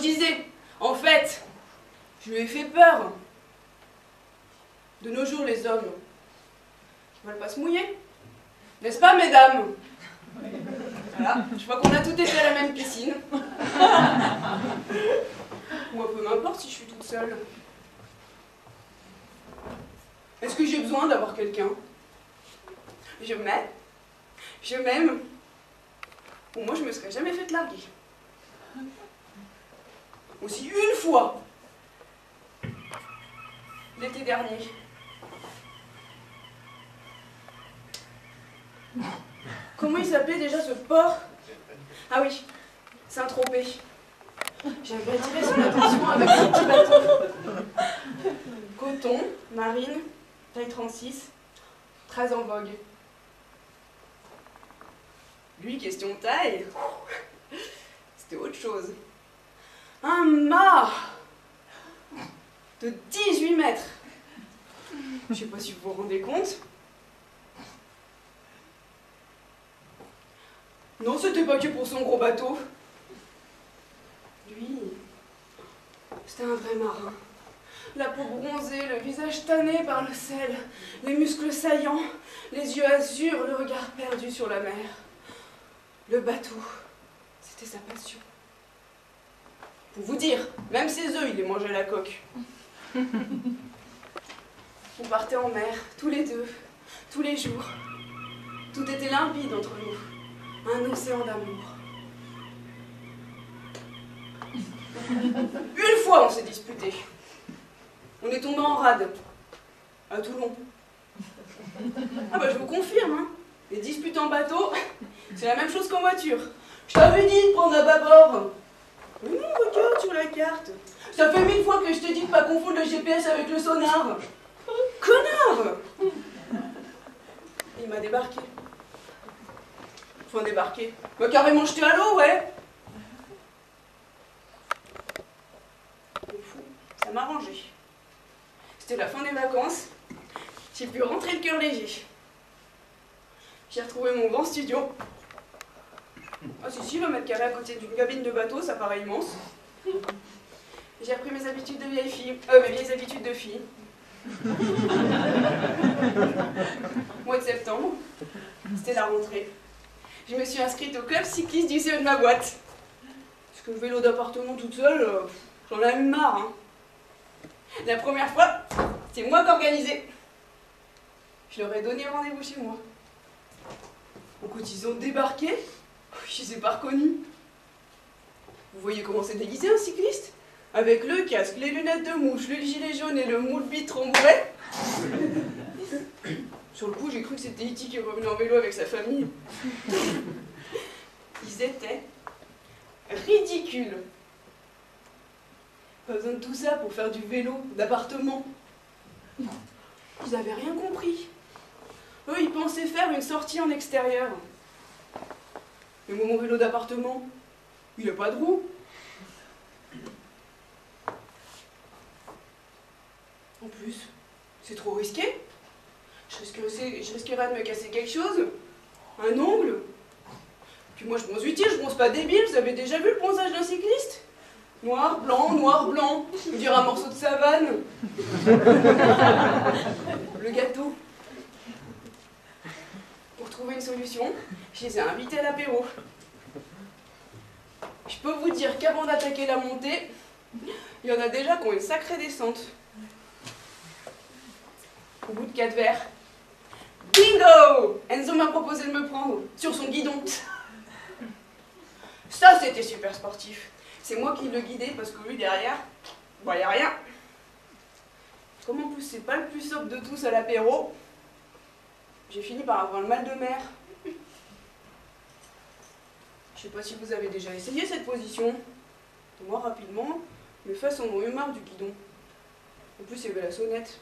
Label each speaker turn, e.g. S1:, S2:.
S1: disais, en fait, je lui ai fait peur. De nos jours, les hommes ne veulent pas se mouiller. N'est-ce pas, mesdames? Voilà, je vois qu'on a toutes été à la même piscine. Moi, peu m'importe si je suis toute seule. Est-ce que j'ai besoin d'avoir quelqu'un? Je m'aime. Bon, moi, je me serais jamais fait larguer. Aussi une fois, l'été dernier. Comment il s'appelait déjà ce port? Ah oui, Saint-Tropez. J'avais attiré son attention avec un petit bateau. Coton, marine, taille 36, très en vogue. Lui, question taille, c'était autre chose. Un mât de 18 mètres. Je sais pas si vous vous rendez compte. Non, c'était pas que pour son gros bateau. Lui, c'était un vrai marin. La peau bronzée, le visage tanné par le sel, les muscles saillants, les yeux azur, le regard perdu sur la mer. Le bateau, c'était sa passion. Pour vous dire, même ses œufs, il les mangeait à la coque. On partait en mer, tous les deux, tous les jours. Tout était limpide entre nous. Un océan d'amour. Une fois, on s'est disputé. On est tombé en rade. À Toulon. Ah bah je vous confirme, hein. Les disputes en bateau, c'est la même chose qu'en voiture. Je t'avais dit de prendre à bâbord. Mais non, regarde sur la carte. Ça fait 1000 fois que je te dis de pas confondre le GPS avec le sonar. Connard! Il m'a débarqué. Enfin, débarqué. Il m'a carrément jeté à l'eau, ouais. Mais fou, ça m'a arrangé. C'était la fin des vacances. J'ai pu rentrer le cœur léger. J'ai retrouvé mon grand studio. Ah si, 20 mètres carrés à côté d'une cabine de bateau, ça paraît immense. J'ai repris mes habitudes de vieille fille. Mes vieilles habitudes de fille. Mois de septembre, c'était la rentrée. Je me suis inscrite au club cycliste du CE de ma boîte. Parce que le vélo d'appartement toute seule, j'en ai eu marre. Hein. La première fois, c'est moi qui organisais. Je leur ai donné rendez-vous chez moi. Donc quand ils ont débarqué, je les ai pas reconnus. Vous voyez comment c'est déguisé un cycliste? Avec le casque, les lunettes de mouche, le gilet jaune et le moule bite rembourré. Sur le coup, j'ai cru que c'était E.T. qui revenait en vélo avec sa famille. Ils étaient ridicules. Pas besoin de tout ça pour faire du vélo d'appartement. Ils avaient rien compris. Eux, ils pensaient faire une sortie en extérieur. Mais moi, mon vélo d'appartement, il n'a pas de roue. En plus, c'est trop risqué. Je risquerais de me casser quelque chose. Un ongle. Puis moi, je bronze utile, je bronze pas débile. Vous avez déjà vu le bronzage d'un cycliste? Noir, blanc. Je veux dire un morceau de savane. Le gâteau. Pour trouver une solution, je les ai invités à l'apéro. Je peux vous dire qu'avant d'attaquer la montée, il y en a déjà qui ont une sacrée descente. Au bout de 4 verres, bingo! Enzo m'a proposé de me prendre sur son guidon. Ça, c'était super sportif. C'est moi qui le guidais parce que lui, derrière, bah, y a rien. Comme en plus, c'est pas le plus sobre de tous à l'apéro, j'ai fini par avoir le mal de mer. Je sais pas si vous avez déjà essayé cette position. Moi, rapidement, mes fesses en ont eu marre du guidon. En plus, il y avait la sonnette.